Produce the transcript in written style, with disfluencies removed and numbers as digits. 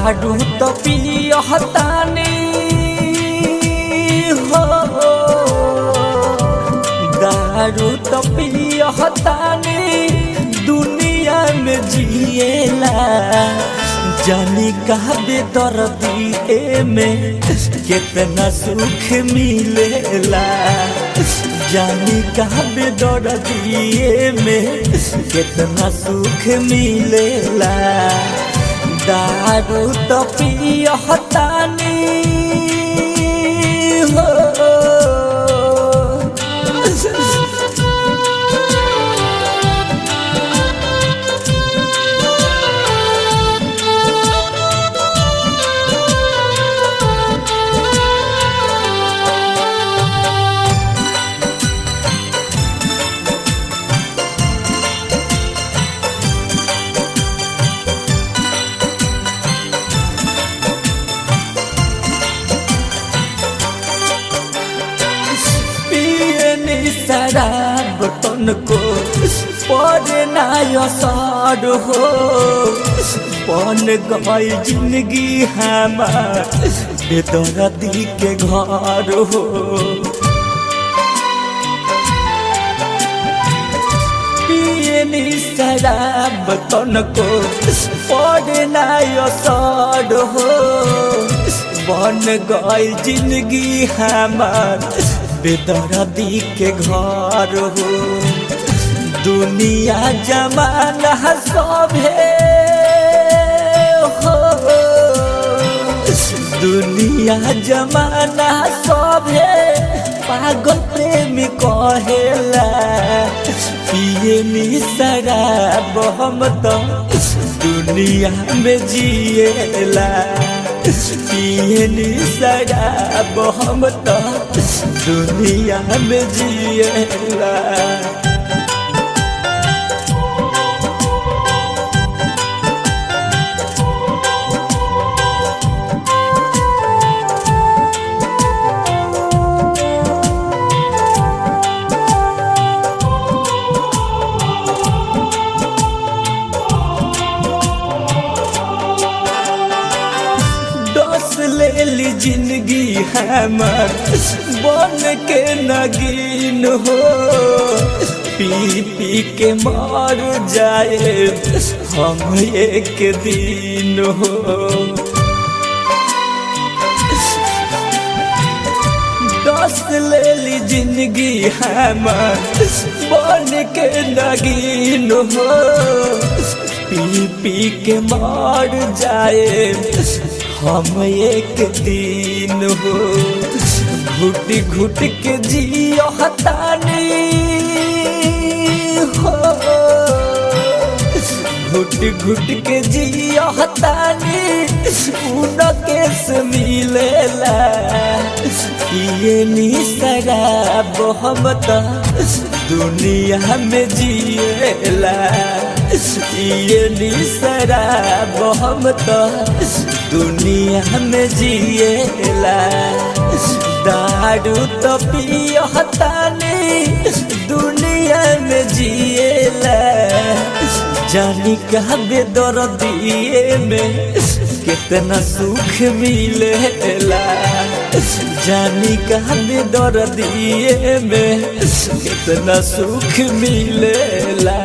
दारू तो पियतानी हो, दारू तो पियतानी दुनिया में जिएला। जानी कहा बेदर्दी में कितना सुख मिलेला। जानी कहा बेदर्दी में कितना सुख मिलेला। दारू तो पियतानी हो, शराब तनको पड़े ना असर हो। बन गई जिंदगी हमार बेदर्दी के घर हो। पियनी शराब तनको पड़े ना असर हो। बन गई जिंदगी हमार बेदर्दी के घर हो। दुनिया जमाना सभे हो, दुनिया जमाना सभे पागल प्रेमी कहेला। पियनी शराब हम तो दुनिया में जिएला। पियनी शराब हम तो दुनिया में जिएला। लेली जिंदगी हमार बन के नगीन हो। पी पी के मर जाए हम एक दिन हो। दस लेली जिंदगी हमार बन के नगीन हो। पी पी के मर जाए हम एक दिन हो। घुट घुट के जियतानी हो, घुट घुट के जियतानी उनके से मिलेला। पियनी शराब हम तो दुनिया में जिएला। पियनी शराब हम तो दुनिया में जिएला। दारू तो पियतानी दुनिया में जिएला। जानी कहा बेदर्दी में कितना सुख मिलेला। जानी कहा बेदर्दी में कितना सुख मिलेला।